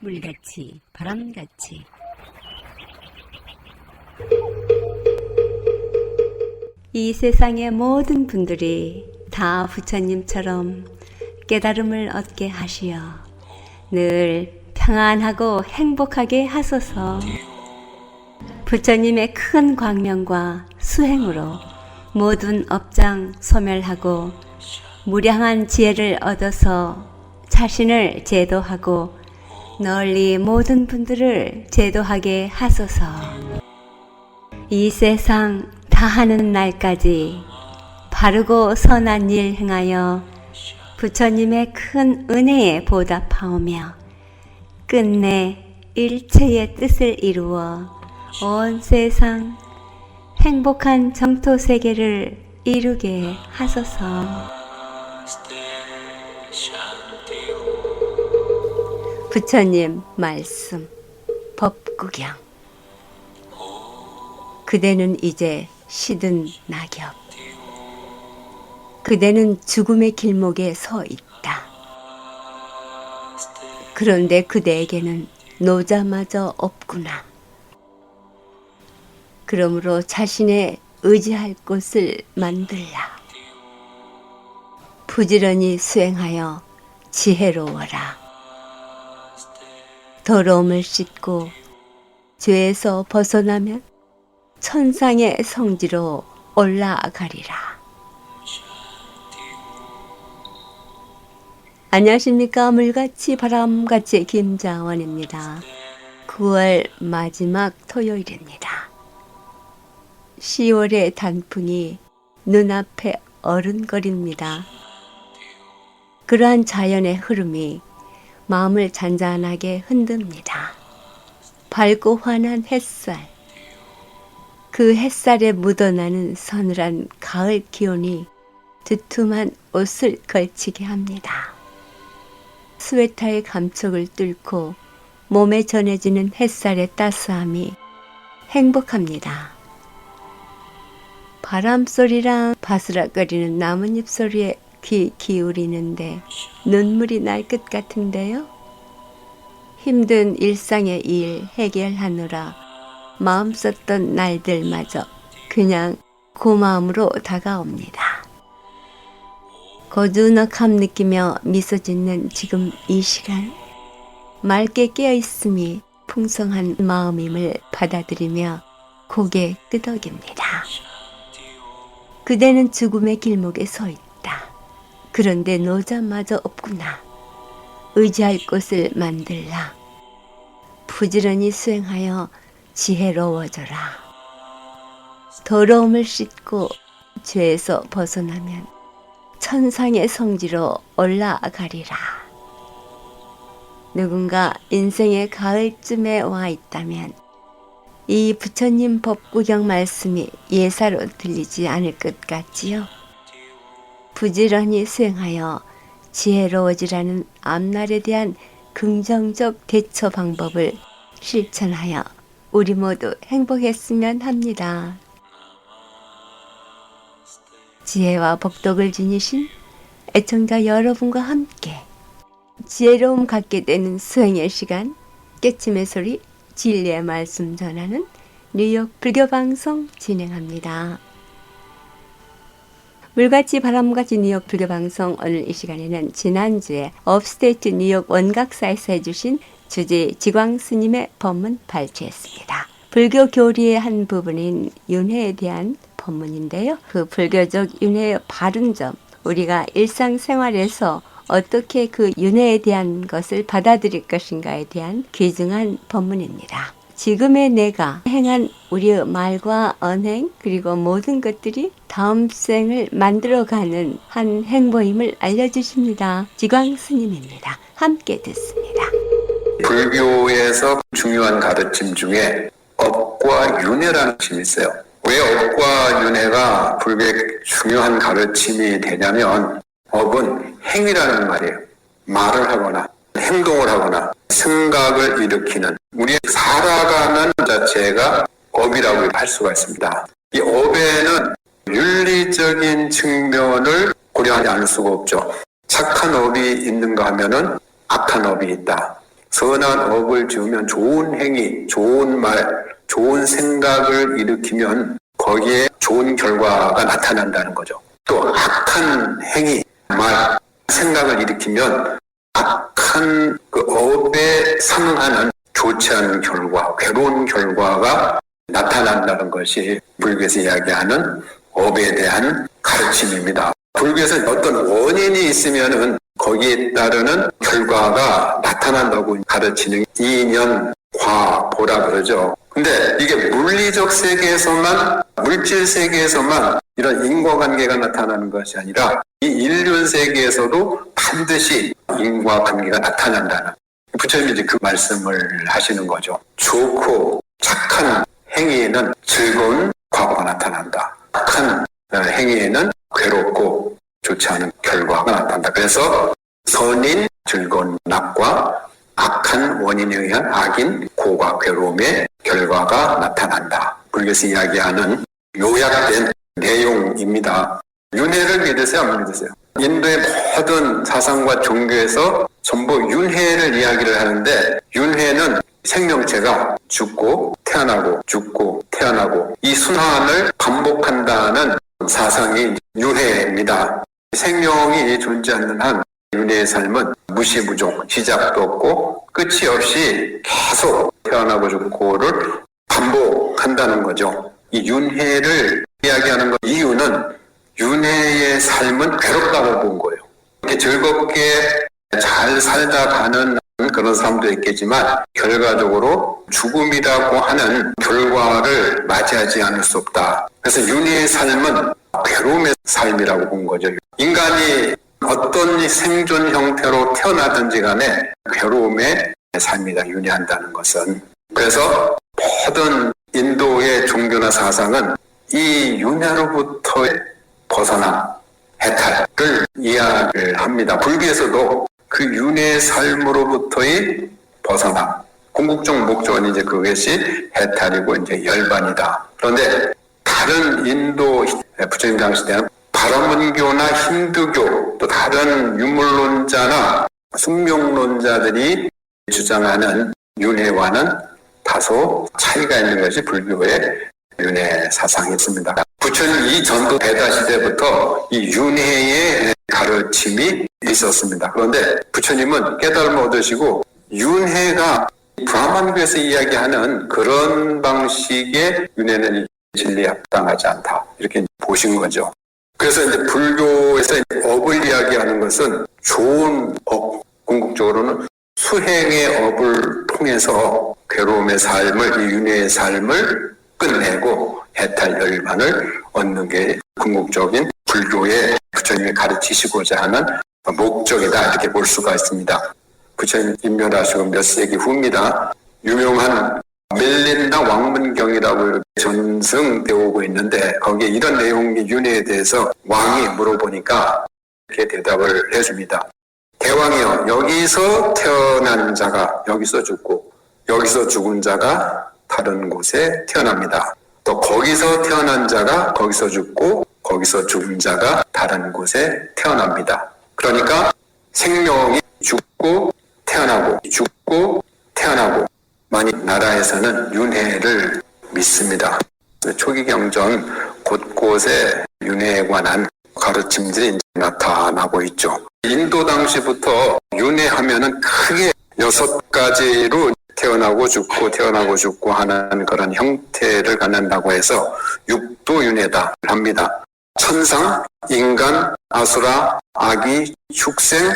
물같이 바람같이 이 세상의 모든 분들이 다 부처님처럼 깨달음을 얻게 하시어 늘 평안하고 행복하게 하소서. 부처님의 큰 광명과 수행으로 모든 업장 소멸하고 무량한 지혜를 얻어서 자신을 제도하고 널리 모든 분들을 제도하게 하소서. 이 세상 다하는 날까지 바르고 선한 일 행하여 부처님의 큰 은혜에 보답하오며 끝내 일체의 뜻을 이루어 온 세상 행복한 정토 세계를 이루게 하소서. 부처님 말씀 법구경. 그대는 이제 시든 낙엽. 그대는 죽음의 길목에 서 있다. 그런데 그대에게는 노자마저 없구나. 그러므로 자신의 의지할 곳을 만들라. 부지런히 수행하여 지혜로워라. 더러움을 씻고 죄에서 벗어나면 천상의 성지로 올라가리라. 안녕하십니까. 물같이 바람같이 김자원입니다. 9월 마지막 토요일입니다. 10월의 단풍이 눈앞에 어른거립니다. 그러한 자연의 흐름이 마음을 잔잔하게 흔듭니다. 밝고 환한 햇살, 그 햇살에 묻어나는 서늘한 가을 기온이 두툼한 옷을 걸치게 합니다. 스웨터의 감촉을 뚫고 몸에 전해지는 햇살의 따스함이 행복합니다. 바람소리랑 바스락거리는 나뭇잎 소리에 귀 기울이는데 눈물이 날 것 같은데요. 힘든 일상의 일 해결하느라 마음 썼던 날들마저 그냥 고마움으로 다가옵니다. 고즈넉함 느끼며 미소 짓는 지금 이 시간, 맑게 깨어있음이 풍성한 마음임을 받아들이며 고개 끄덕입니다. 그대는 죽음의 길목에 서 있다. 그런데 노자마저 없구나. 의지할 곳을 만들라. 부지런히 수행하여 지혜로워져라. 더러움을 씻고 죄에서 벗어나면 천상의 성지로 올라가리라. 누군가 인생의 가을쯤에 와 있다면 이 부처님 법구경 말씀이 예사로 들리지 않을 것 같지요. 부지런히 수행하여 지혜로워지라는 앞날에 대한 긍정적 대처 방법을 실천하여 우리 모두 행복했으면 합니다. 지혜와 복덕을 지니신 애청자 여러분과 함께 지혜로움 갖게 되는 수행의 시간, 깨침의 소리, 진리의 말씀 전하는 뉴욕 불교방송 진행합니다. 물같이 바람같이 뉴욕 불교방송, 오늘 이 시간에는 지난주에 업스테이트 뉴욕 원각사에서 해주신 주지 지광스님의 법문 발췌했습니다. 불교 교리의 한 부분인 윤회에 대한 법문인데요. 그 불교적 윤회의 바른 점, 우리가 일상생활에서 어떻게 그 윤회에 대한 것을 받아들일 것인가에 대한 귀중한 법문입니다. 지금의 내가 행한 우리의 말과 언행 그리고 모든 것들이 다음 생을 만들어가는 한 행보임을 알려주십니다. 지광스님입니다. 함께 듣습니다. 불교에서 중요한 가르침 중에 업과 윤회라는 것이 있어요. 왜 업과 윤회가 불교의 중요한 가르침이 되냐면 업은 행위라는 말이에요. 말을 하거나 행동을 하거나 생각을 일으키는 우리 살아가는 자체가 업이라고 할 수가 있습니다. 이 업에는 윤리적인 측면을 고려하지 않을 수가 없죠. 착한 업이 있는가 하면은 악한 업이 있다. 선한 업을 지으면 좋은 행위, 좋은 말, 좋은 생각을 일으키면 거기에 좋은 결과가 나타난다는 거죠. 또 악한 행위, 말, 생각을 일으키면 악한 그 업에 상응하는 좋지 않은 결과, 괴로운 결과가 나타난다는 것이 불교에서 이야기하는 업에 대한 가르침입니다. 불교에서 어떤 원인이 있으면은 거기에 따르는 결과가 나타난다고 가르치는 이년 과보라 그러죠. 근데 이게 물리적 세계에서만, 물질 세계에서만 이런 인과관계가 나타나는 것이 아니라 이 인륜 세계에서도 반드시 인과관계가 나타난다는, 부처님이 이제 그 말씀을 하시는 거죠. 좋고 착한 행위에는 즐거운 과거가 나타난다. 악한 행위에는 괴롭고 좋지 않은 결과가 나타난다. 그래서 선인 즐거운 낙과 악한 원인에 의한 악인 고과 괴로움의 결과가 나타난다. 불교에서 이야기하는 요약된 내용입니다. 윤회를 믿으세요? 안 믿으세요? 인도의 모든 사상과 종교에서 전부 윤회를 이야기를 하는데, 윤회는 생명체가 죽고 태어나고 죽고 태어나고 이 순환을 반복한다는 사상이 윤회입니다. 생명이 존재하는 한 윤회의 삶은 무시무종, 시작도 없고 끝이 없이 계속 태어나고 죽고를 반복한다는 거죠. 이 윤회를 이야기하는 것 이유는 윤회의 삶은 괴롭다고 본 거예요. 이렇게 즐겁게 잘 살다 가는 그런 사람도 있겠지만 결과적으로 죽음이라고 하는 결과를 맞이하지 않을 수 없다. 그래서 윤회의 삶은 괴로움의 삶이라고 본 거죠. 인간이 어떤 생존 형태로 태어나든지 간에 괴로움의 삶이다, 윤회한다는 것은. 그래서 모든 인도의 종교나 사상은 이 윤회로부터의 벗어남, 해탈을 이야기를 합니다. 불교에서도 그 윤회의 삶으로부터의 벗어남, 궁극적 목적은 이제 그것이 해탈이고 이제 열반이다. 그런데 다른 인도 부처님 당시 때는 바라문교나 힌두교 또 다른 유물론자나 숙명론자들이 주장하는 윤회와는 다소 차이가 있는 것이 불교의 윤회 사상이 있습니다. 부처님 이 전도 대다 시대부터 이 윤회의 가르침이 있었습니다. 그런데 부처님은 깨달음을 얻으시고 윤회가 브라만교에서 이야기하는 그런 방식의 윤회는 진리에 합당하지 않다, 이렇게 보신 거죠. 그래서 이제 불교에서 업을 이야기하는 것은 좋은 업, 궁극적으로는 수행의 업을 통해서 괴로움의 삶을, 이 윤회의 삶을 끝내고 해탈 열반을 얻는 게 궁극적인 불교의 부처님이 가르치시고자 하는 목적이다, 이렇게 볼 수가 있습니다. 부처님 인멸하시고 몇 세기 후입니다. 유명한 밀린다 왕문경이라고 이렇게 전승되어 오고 있는데 거기에 이런 내용의 윤회에 대해서 왕이 물어보니까 이렇게 대답을 해줍니다. 대왕이여, 여기서 태어난 자가 여기서 죽고 여기서 죽은 자가 다른 곳에 태어납니다. 또 거기서 태어난 자가 거기서 죽고 거기서 죽은 자가 다른 곳에 태어납니다. 그러니까 생명이 죽고 태어나고 죽고 태어나고, 많이 나라에서는 윤회를 믿습니다. 초기 경전 곳곳에 윤회에 관한 가르침들이 나타나고 있죠. 인도 당시부터 윤회하면은 크게 6가지로 태어나고 죽고 태어나고 죽고 하는 그런 형태를 갖는다고 해서 육도윤회다 합니다. 천상, 인간, 아수라, 아기, 축생,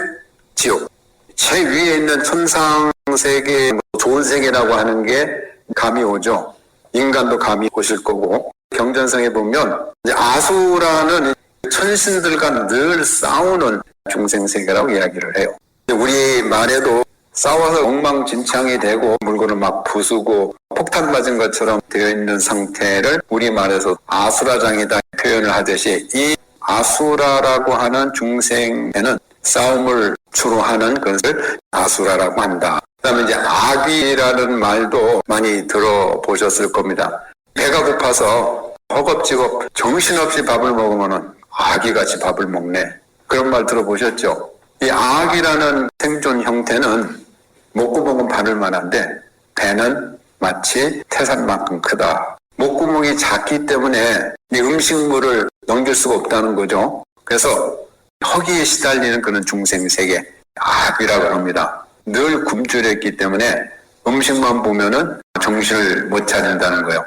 지옥. 제일 위에 있는 천상 세계, 좋은 세계라고 하는 게 감이 오죠. 인간도 감이 오실 거고, 경전성에 보면 이제 아수라는 천신들과 늘 싸우는 중생세계라고 이야기를 해요. 우리 말에도 싸워서 엉망진창이 되고 물건을 막 부수고 폭탄 맞은 것처럼 되어 있는 상태를 우리말에서 아수라장이다 표현을 하듯이, 이 아수라라고 하는 중생에는 싸움을 주로 하는 것을 아수라라고 한다. 그다음에 이제 악이라는 말도 많이 들어보셨을 겁니다. 배가 고파서 허겁지겁 정신없이 밥을 먹으면 아기같이 밥을 먹네, 그런 말 들어보셨죠? 이 악이라는 생존 형태는 목구멍은 바늘만한데 배는 마치 태산만큼 크다. 목구멍이 작기 때문에 이 음식물을 넘길 수가 없다는 거죠. 그래서 허기에 시달리는 그런 중생세계, 악이라고 합니다. 늘 굶주렸기 때문에 음식만 보면은 정신을 못 차린다는 거예요.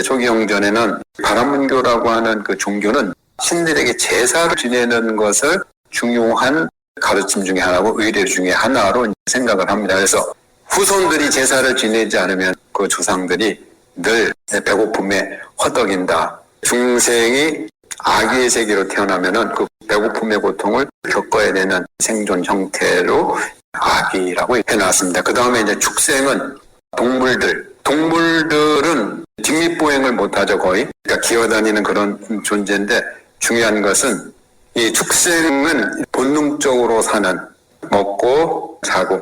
초기영전에는 바라문교라고 하는 그 종교는 신들에게 제사를 지내는 것을 중요한 가르침 중에 하나고 의례 중에 하나로 생각을 합니다. 그래서 후손들이 제사를 지내지 않으면 그 조상들이 늘 배고픔에 허덕인다. 중생이 아기의 세계로 태어나면은 그 배고픔의 고통을 겪어야 되는 생존 형태로 아기라고 해놨습니다. 그 다음에 이제 축생은 동물들은 직립보행을 못하죠, 거의. 그러니까 기어다니는 그런 존재인데 중요한 것은 이 축생은 본능적으로 사는, 먹고 자고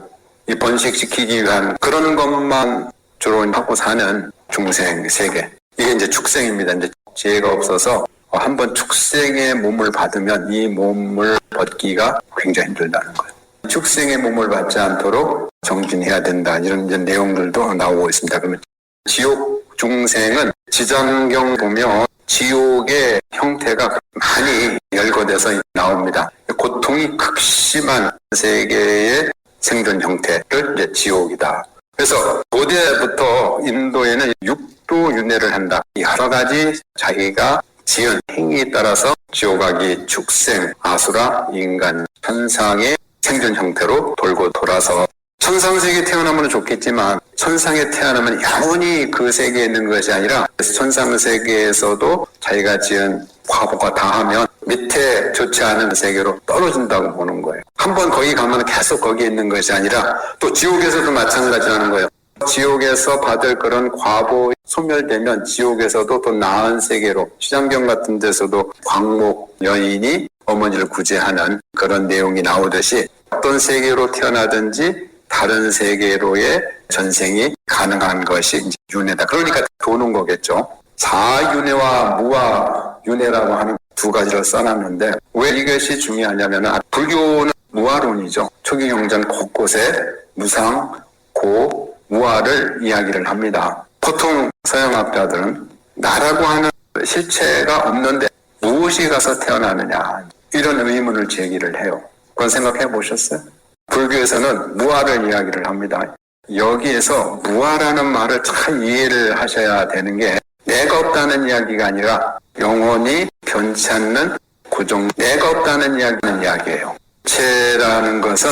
이 번식시키기 위한 그런 것만 주로 하고 사는 중생 세계. 이게 이제 축생입니다. 이제 지혜가 없어서 한번 축생의 몸을 받으면 이 몸을 벗기가 굉장히 힘들다는 거예요. 축생의 몸을 받지 않도록 정진해야 된다. 이런 이제 내용들도 나오고 있습니다. 그러면 지옥 중생은 지장경 보면 지옥의 형태가 많이 열거돼서 나옵니다. 고통이 극심한 세계의 생존 형태를 이제 지옥이다. 그래서 고대부터 인도에는 육도윤회를 한다. 여러 가지 자기가 지은 행위에 따라서 지옥아기, 축생, 아수라, 인간, 천상의 생존 형태로 돌고 돌아서 천상세계에 태어나면 좋겠지만 천상에 태어나면 영원히 그 세계에 있는 것이 아니라 천상세계에서도 자기가 지은 과보가 다하면 밑에 좋지 않은 세계로 떨어진다고 보는 거예요. 한번 거기 가면 계속 거기에 있는 것이 아니라 또 지옥에서도 마찬가지라는 거예요. 지옥에서 받을 그런 과보 소멸되면 지옥에서도 또 나은 세계로, 시장경 같은 데서도 광목 여인이 어머니를 구제하는 그런 내용이 나오듯이 어떤 세계로 태어나든지 다른 세계로의 전생이 가능한 것이 이제 윤회다. 그러니까 도는 거겠죠. 사윤회와 무아윤회라고 하는 두 가지를 써놨는데 왜 이것이 중요하냐면 불교는 무아론이죠. 초기경전 곳곳에 무상, 고, 무아를 이야기를 합니다. 보통 서양학자들은 나라고 하는 실체가 없는데 무엇이 가서 태어나느냐 이런 의문을 제기를 해요. 그건 생각해 보셨어요? 불교에서는 무아를 이야기를 합니다. 여기에서 무아라는 말을 잘 이해를 하셔야 되는 게 내가 없다는 이야기가 아니라 영원히 변치 않는 고정, 내가 없다는 이야기예요. 실체라는 것은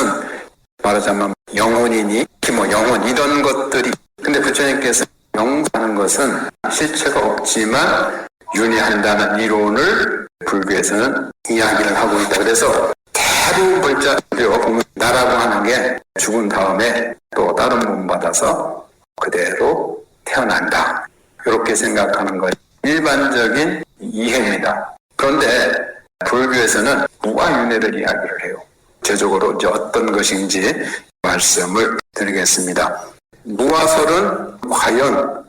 말하자면 영혼이니 뭐 영혼 이런 것들이, 근데 부처님께서 영하는 것은 실체가 없지만 윤회한다는 이론을 불교에서는 이야기를 하고 있다. 그래서 대부분 불자들이 보면 나라고 하는 게 죽은 다음에 또 다른 몸 받아서 그대로 태어난다. 이렇게 생각하는 것 일반적인 이해입니다. 그런데 불교에서는 무아윤회를 이야기를 해요. 구체적으로 이제 어떤 것인지 말씀을 드리겠습니다. 무아설은 과연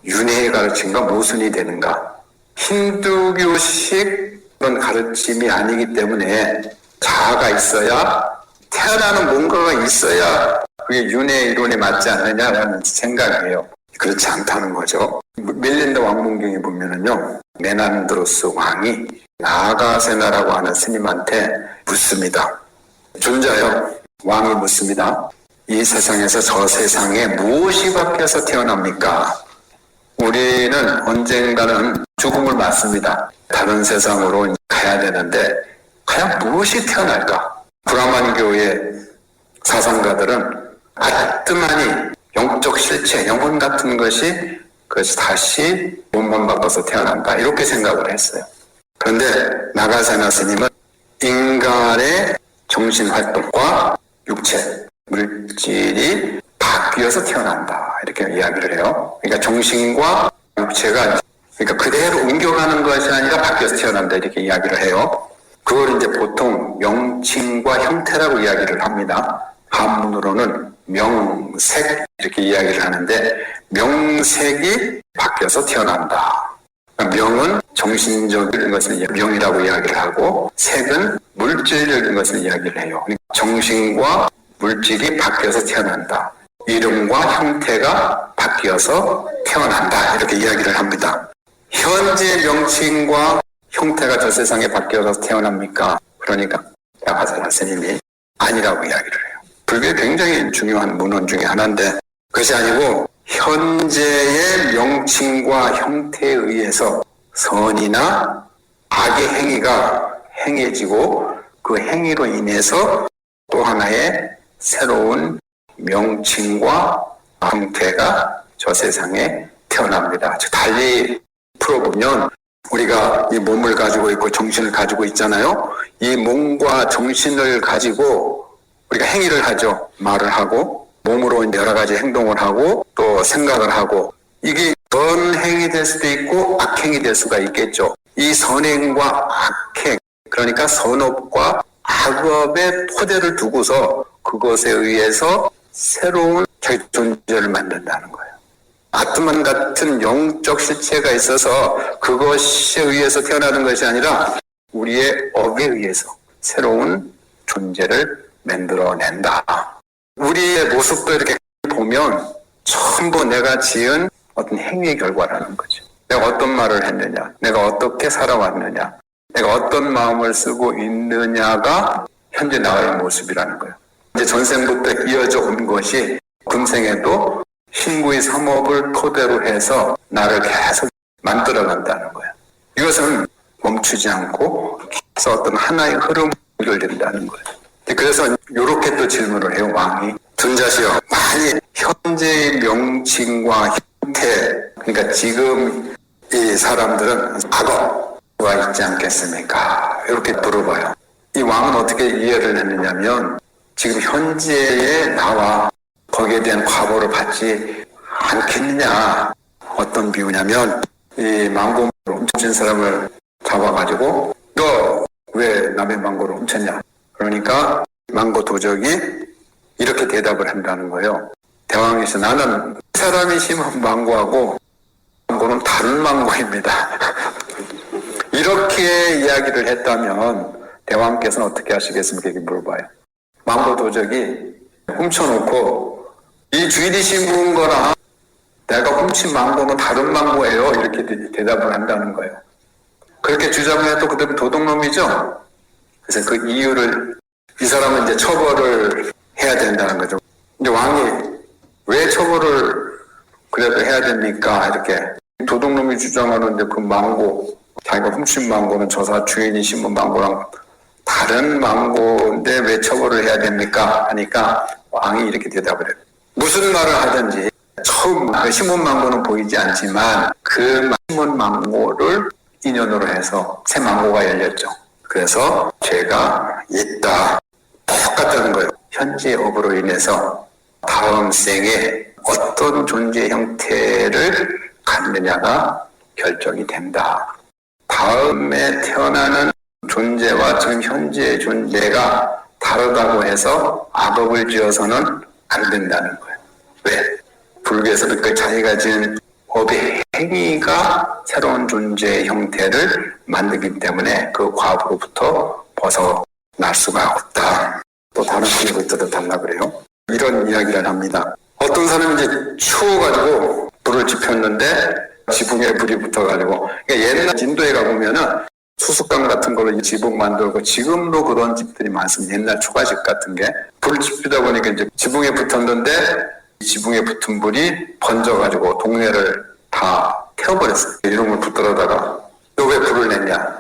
윤회의 가르침과 모순이 되는가? 힌두교식 그런 가르침이 아니기 때문에 자아가 있어야, 태어나는 뭔가가 있어야 그게 윤회 이론에 맞지 않느냐라는 생각이에요. 그렇지 않다는 거죠. 밀린다 왕문경에 보면은요, 메난드로스 왕이 나가세나라고 하는 스님한테 묻습니다. 존자요, 왕이 묻습니다. 이 세상에서 저 세상에 무엇이 바뀌어서 태어납니까? 우리는 언젠가는 죽음을 맞습니다. 다른 세상으로 가야 되는데 과연 무엇이 태어날까? 브라만교의 사상가들은 아트만이 영적 실체, 영혼 같은 것이 그것이 다시 몸만 바꿔서 태어난다. 이렇게 생각을 했어요. 그런데 나가세나 스님은 인간의 정신활동과 육체, 물질이 바뀌어서 태어난다. 이렇게 이야기를 해요. 그러니까 정신과 육체가 그러니까 그대로 옮겨가는 것이 아니라 바뀌어서 태어난다. 이렇게 이야기를 해요. 그걸 이제 보통 명칭과 형태라고 이야기를 합니다. 한문으로는 명색 이렇게 이야기를 하는데 명색이 바뀌어서 태어난다. 명은 정신적인 것을 명이라고 이야기를 하고 색은 물질적인 것을 이야기를 해요. 정신과 물질이 바뀌어서 태어난다. 이름과 형태가 바뀌어서 태어난다. 이렇게 이야기를 합니다. 현재 명칭과 형태가 저 세상에 바뀌어서 태어납니까? 그러니까 야가사라 스님이 아니라고 이야기를 해요. 불교의 굉장히 중요한 문헌 중에 하나인데 그것이 아니고 현재의 명칭과 형태에 의해서 선이나 악의 행위가 행해지고 그 행위로 인해서 또 하나의 새로운 명칭과 형태가 저 세상에 태어납니다. 즉 달리 풀어보면 우리가 이 몸을 가지고 있고 정신을 가지고 있잖아요. 이 몸과 정신을 가지고 우리가 행위를 하죠. 말을 하고 몸으로 여러 가지 행동을 하고 또 생각을 하고 이게 선행이 될 수도 있고 악행이 될 수가 있겠죠. 이 선행과 악행 그러니까 선업과 악업의 토대를 두고서 그것에 의해서 새로운 자기 존재를 만든다는 거예요. 아트만 같은 영적 실체가 있어서 그것에 의해서 태어나는 것이 아니라 우리의 업에 의해서 새로운 존재를 만들어낸다. 우리의 모습도 이렇게 보면 전부 내가 지은 어떤 행위의 결과라는 거죠. 내가 어떤 말을 했느냐, 내가 어떻게 살아왔느냐, 내가 어떤 마음을 쓰고 있느냐가 현재 나의 모습이라는 거예요. 이제 전생부터 이어져 온 것이 금생에도 신구의 삼업을 토대로 해서 나를 계속 만들어간다는 거예요. 이것은 멈추지 않고 계속 어떤 하나의 흐름을 연결된다는 거예요. 그래서 이렇게 또 질문을 해요, 왕이. 존자시여, 만일 현재의 명칭과 형태, 그러니까 지금 이 사람들은 악어가 있지 않겠습니까? 이렇게 물어봐요. 이 왕은 어떻게 이해를 했느냐면 지금 현재의 나와 거기에 대한 과보를 받지 않겠느냐. 어떤 비유냐면 이 망고를 훔친 사람을 잡아가지고 너 왜 남의 망고를 훔쳤냐. 그러니까 망고 도적이 이렇게 대답을 한다는 거예요. 대왕에서 나는 사람이 심은 망고하고 망고는 다른 망고입니다. 이렇게 이야기를 했다면 대왕께서는 어떻게 하시겠습니까? 이렇게 물어봐요. 망고 도적이 훔쳐놓고 이 주인이 심은 거랑 내가 훔친 망고는 다른 망고예요. 이렇게 대답을 한다는 거예요. 그렇게 주장을 해도 그대로 도둑놈이죠. 그래서 그 이유를 이 사람은 이제 처벌을 해야 된다는 거죠. 이제 왕이 왜 처벌을 그래도 해야 됩니까? 이렇게 도둑놈이 주장하는데 그 망고 자기가 훔친 망고는 저사 주인이 심은 망고랑 다른 망고인데 왜 처벌을 해야 됩니까? 하니까 왕이 이렇게 대답을 해요. 무슨 말을 하든지 처음 그 심은 망고는 보이지 않지만 그 심은 망고를 인연으로 해서 새 망고가 열렸죠. 그래서 죄가 있다. 똑같다는 거예요. 현재 업으로 인해서 다음 생에 어떤 존재 형태를 갖느냐가 결정이 된다. 다음에 태어나는 존재와 지금 현재의 존재가 다르다고 해서 악업을 지어서는 안 된다는 거예요. 왜? 불교에서도 그 자기가 지은 업의 행위가 새로운 존재의 형태를 만들기 때문에 그 과부로부터 벗어날 수가 없다. 또 다른 분야부터도 달라 그래요. 이런 이야기를 합니다. 어떤 사람이 이제 추워가지고 불을 지폈는데 지붕에 불이 붙어가지고 그러니까 옛날 인도에 가보면은 수수깡 같은 걸로 지붕 만들고 지금도 그런 집들이 많습니다. 옛날 초가집 같은 게 불을 지피다 보니까 이제 지붕에 붙었는데 지붕에 붙은 불이 번져가지고 동네를 다 태워버렸어요. 이름을 붙들어다가 너 왜 불을 냈냐?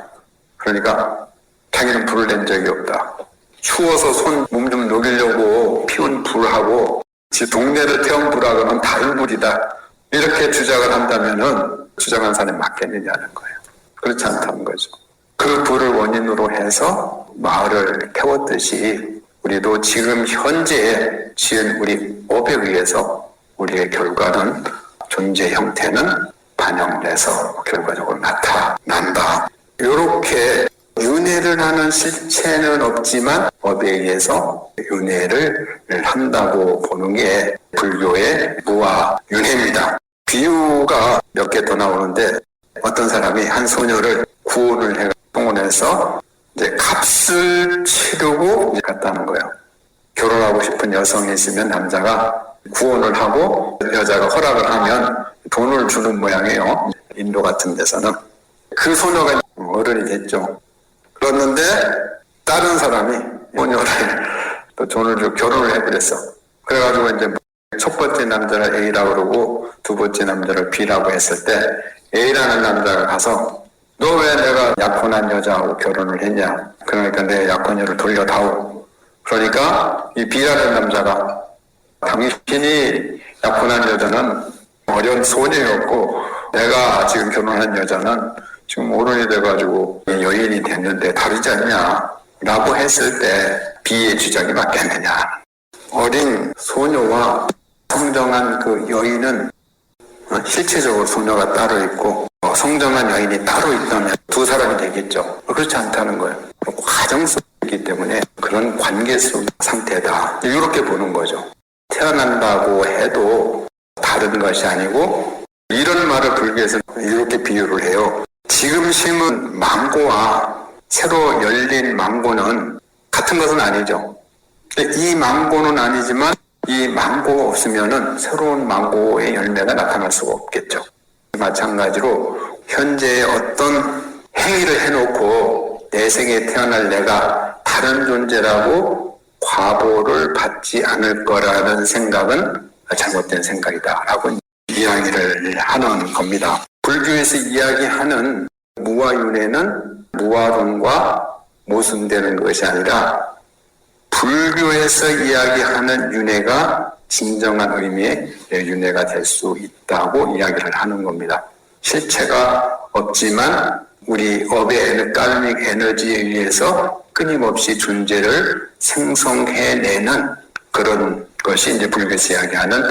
그러니까 자기는 불을 낸 적이 없다. 추워서 손 몸 좀 녹이려고 피운 불하고 지 동네를 태운 불하고는 다른 불이다. 이렇게 주장을 한다면은 주장한 사람이 맞겠느냐는 거예요. 그렇지 않다는 거죠. 그 불을 원인으로 해서 마을을 태웠듯이 우리도 지금 현재에 지은 우리 업에 의해서 우리의 결과는 존재 형태는 반영돼서 결과적으로 나타난다. 이렇게 윤회를 하는 실체는 없지만 법에 의해서 윤회를 한다고 보는 게 불교의 무아윤회입니다. 비유가 몇 개 더 나오는데 어떤 사람이 한 소녀를 구원을 동원해서 이제 값을 치르고 갔다는 거예요. 결혼하고 싶은 여성이 있으면 남자가 구원을 하고 여자가 허락을 하면 돈을 주는 모양이에요. 인도 같은 데서는. 그 소녀가 어른이 됐죠. 그랬는데 다른 사람이 소녀를 또 돈을 주고 결혼을 해버렸어. 그래가지고 이제 첫 번째 남자를 A라고 그러고 두 번째 남자를 B라고 했을 때 A라는 남자가 가서 너 왜 내가 약혼한 여자하고 결혼을 했냐? 그러니까 내 약혼녀를 돌려다오. 그러니까 이 B라는 남자가 당신이 약혼한 여자는 어려운 소녀였고 내가 지금 결혼한 여자는 지금 어른이 돼가지고 여인이 됐는데 다르지 않냐? 라고 했을 때 B의 주장이 맞겠느냐? 어린 소녀와 성정한 그 여인은 실체적으로 소녀가 따로 있고 성정한 여인이 따로 있다면 두 사람이 되겠죠. 그렇지 않다는 거예요. 과정성이기 때문에 그런 관계 속 상태다. 이렇게 보는 거죠. 태어난다고 해도 다른 것이 아니고 이런 말을 불교에서 이렇게 비유를 해요. 지금 심은 망고와 새로 열린 망고는 같은 것은 아니죠. 이 망고는 아니지만 이 망고가 없으면은 새로운 망고의 열매가 나타날 수가 없겠죠. 마찬가지로 현재의 어떤 행위를 해놓고 내 생에 태어날 내가 다른 존재라고 과보를 받지 않을 거라는 생각은 잘못된 생각이다라고 이야기를 하는 겁니다. 불교에서 이야기하는 무아윤회는 무아론과 모순되는 것이 아니라 불교에서 이야기하는 윤회가 진정한 의미의 윤회가 될 수 있다고 이야기를 하는 겁니다. 실체가 없지만 우리 업의 깔믹 에너지에 의해서 끊임없이 존재를 생성해내는 그런 것이 이제 불교에서 이야기하는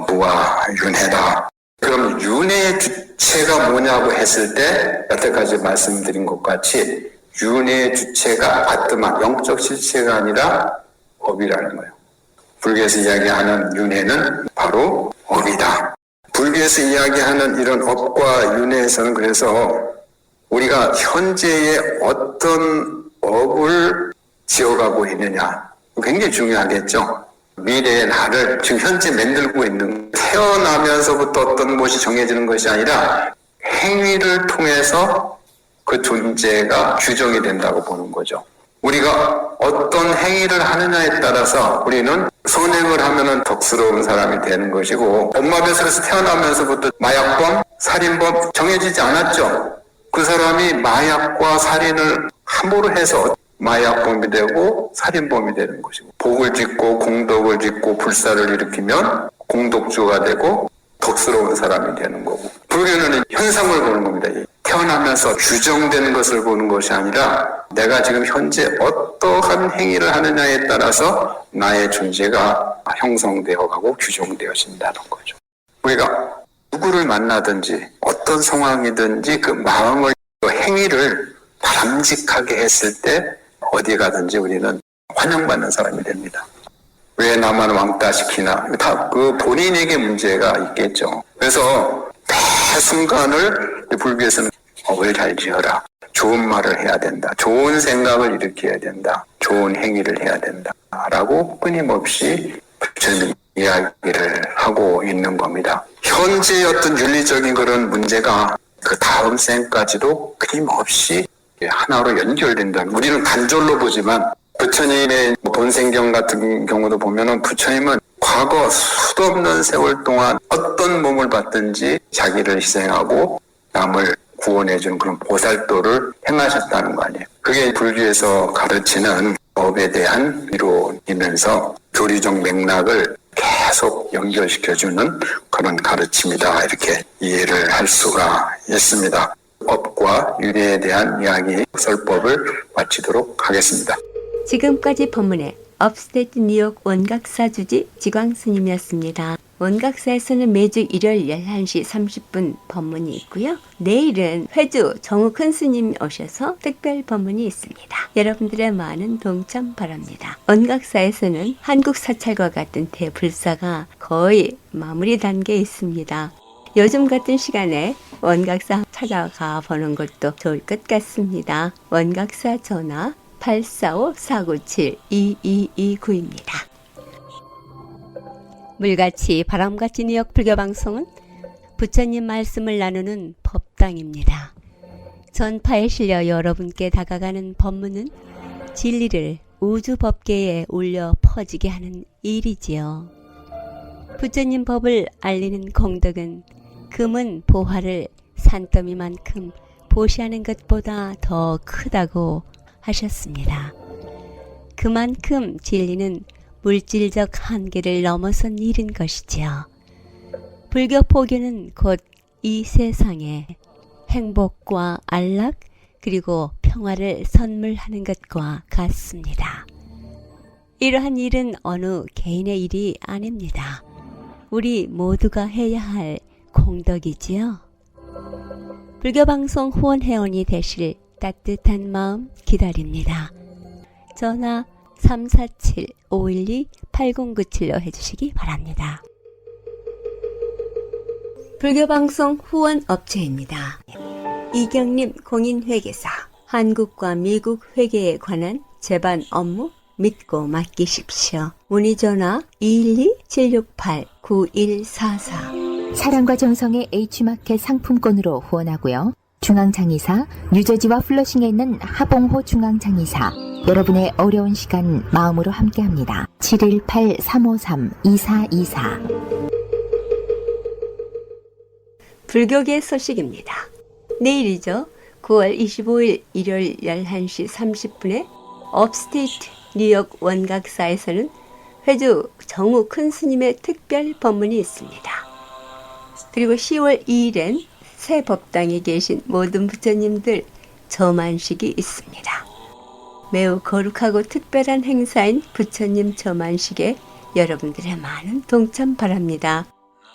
무아윤회다. 그럼 윤회의 주체가 뭐냐고 했을 때 여태까지 말씀드린 것 같이 윤회의 주체가 아트마, 영적 실체가 아니라 업이라는 거예요. 불교에서 이야기하는 윤회는 바로 업이다. 불교에서 이야기하는 이런 업과 윤회에서는 그래서 우리가 현재의 어떤 업을 지어가고 있느냐 굉장히 중요하겠죠. 미래의 나를 지금 현재 만들고 있는 태어나면서부터 어떤 것이 정해지는 것이 아니라 행위를 통해서 그 존재가 규정이 된다고 보는 거죠. 우리가 어떤 행위를 하느냐에 따라서 우리는 선행을 하면은 덕스러운 사람이 되는 것이고 엄마 뱃속에서 태어나면서부터 마약범, 살인범 정해지지 않았죠. 그 사람이 마약과 살인을 함부로 해서 마약범이 되고 살인범이 되는 것이고 복을 짓고 공덕을 짓고 불사를 일으키면 공덕주가 되고 덕스러운 사람이 되는 거고 불교는 현상을 보는 겁니다. 태어나면서 규정되는 것을 보는 것이 아니라 내가 지금 현재 어떠한 행위를 하느냐에 따라서 나의 존재가 형성되어가고 규정되어진다는 거죠. 우리가 누구를 만나든지 어떤 상황이든지 그 마음을 그 행위를 바람직하게 했을 때 어디 가든지 우리는 환영받는 사람이 됩니다. 왜 나만 왕따 시키나? 다 그 본인에게 문제가 있겠죠. 그래서 매 순간을 불교에서는 업을 잘 지어라. 좋은 말을 해야 된다. 좋은 생각을 일으켜야 된다. 좋은 행위를 해야 된다. 라고 끊임없이 부처님이 이야기를 하고 있는 겁니다. 현재의 어떤 윤리적인 그런 문제가 그 다음 생까지도 끊임없이 하나로 연결된다. 우리는 단절로 보지만 부처님의 본생경 같은 경우도 보면은 부처님은 과거 수도 없는 세월 동안 어떤 몸을 받든지 자기를 희생하고 남을 구원해주는 그런 보살도를 행하셨다는 거 아니에요. 그게 불교에서 가르치는 법에 대한 이론이면서 교리적 맥락을 계속 연결시켜주는 그런 가르침이다. 이렇게 이해를 할 수가 있습니다. 업과 윤회에 대한 이야기 설법을 마치도록 하겠습니다. 지금까지 법문의 업스테이트 뉴욕 원각사 주지 지광 스님이었습니다. 원각사에서는 매주 일요일 11시 30분 법문이 있고요. 내일은 회주 정욱훈 스님 오셔서 특별 법문이 있습니다. 여러분들의 많은 동참 바랍니다. 원각사에서는 한국 사찰과 같은 대불사가 거의 마무리 단계에 있습니다. 요즘 같은 시간에 원각사 찾아가 보는 것도 좋을 것 같습니다. 원각사 전화 845-497-2229입니다. 물같이 바람같이 뉴욕 불교방송은 부처님 말씀을 나누는 법당입니다. 전파에 실려 여러분께 다가가는 법문은 진리를 우주 법계에 올려 퍼지게 하는 일이지요. 부처님 법을 알리는 공덕은 금은 보화를 산더미만큼 보시하는 것보다 더 크다고 하셨습니다. 그만큼 진리는 물질적 한계를 넘어선 일인 것이지요. 불교 포교는 곧 이 세상에 행복과 안락 그리고 평화를 선물하는 것과 같습니다. 이러한 일은 어느 개인의 일이 아닙니다. 우리 모두가 해야 할 공덕이지요. 불교방송 후원회원이 되실 따뜻한 마음 기다립니다. 전화 347-512-8097로 해주시기 바랍니다. 불교방송 후원 업체입니다. 이경림 공인회계사, 한국과 미국 회계에 관한 제반 업무 믿고 맡기십시오. 문의전화 212-768-9144. 사랑과 정성의 H마켓 상품권으로 후원하고요. 중앙장의사, 뉴저지와 플러싱에 있는 하봉호 중앙장의사, 여러분의 어려운 시간 마음으로 함께합니다. 718-353-2424. 불교계 소식입니다. 내일이죠. 9월 25일 일요일 11시 30분에 업스테이트 뉴욕 원각사에서는 회주 정우 큰 스님의 특별 법문이 있습니다. 그리고 10월 2일엔 새 법당에 계신 모든 부처님들 저만식이 있습니다. 매우 거룩하고 특별한 행사인 부처님 저만식에 여러분들의 많은 동참 바랍니다.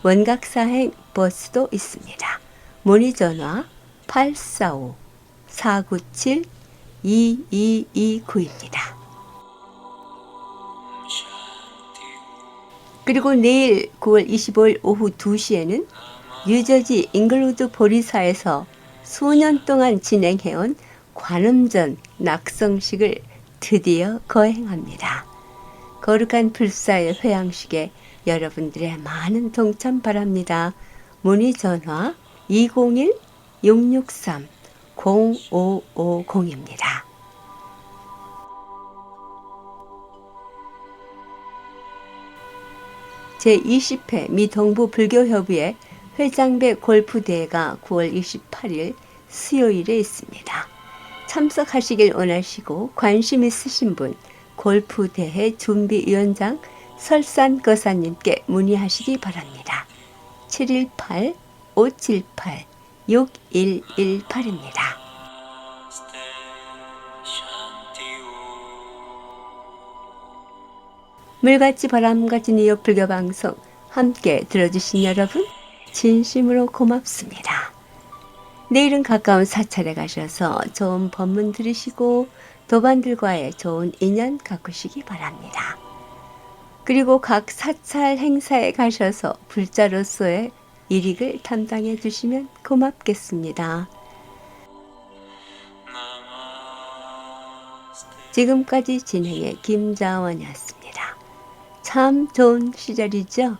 원각사행 버스도 있습니다. 문의 전화 845-497-2229입니다. 그리고 내일 9월 25일 오후 2시에는 뉴저지 잉글우드 보리사에서 수년 동안 진행해온 관음전 낙성식을 드디어 거행합니다. 거룩한 불사의 회양식에 여러분들의 많은 동참 바랍니다. 문의 전화 201-663-0550입니다. 제20회 미동부 불교협의회 회장배 골프대회가 9월 28일 수요일에 있습니다. 참석하시길 원하시고 관심 있으신 분 골프대회 준비위원장 설산거사님께 문의하시기 바랍니다. 718-578-6118입니다. 물같이 바람같이 뉴욕 불교방송 함께 들어주신 여러분 진심으로 고맙습니다. 내일은 가까운 사찰에 가셔서 좋은 법문 들으시고 도반들과의 좋은 인연 가꾸시기 바랍니다. 그리고 각 사찰 행사에 가셔서 불자로서의 일익을 담당해 주시면 고맙겠습니다. 지금까지 진행의 김자원이었습니다. 참 좋은 시절이죠.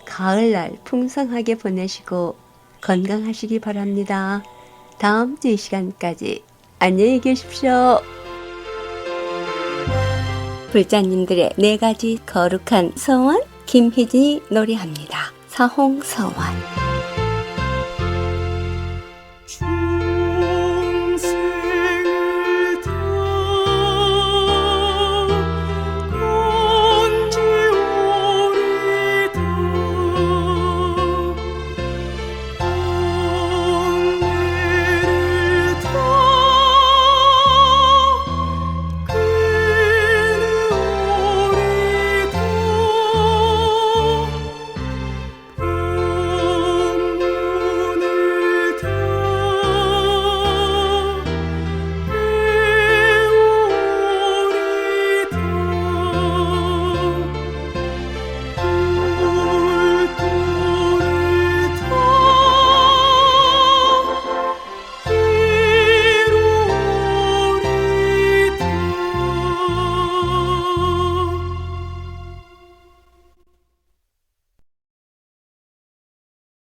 가을날 풍성하게 보내시고 건강하시기 바랍니다. 다음 주 이 시간까지 안녕히 계십시오. 불자님들의 4가지 거룩한 서원 김희진이 노래합니다. 사홍서원.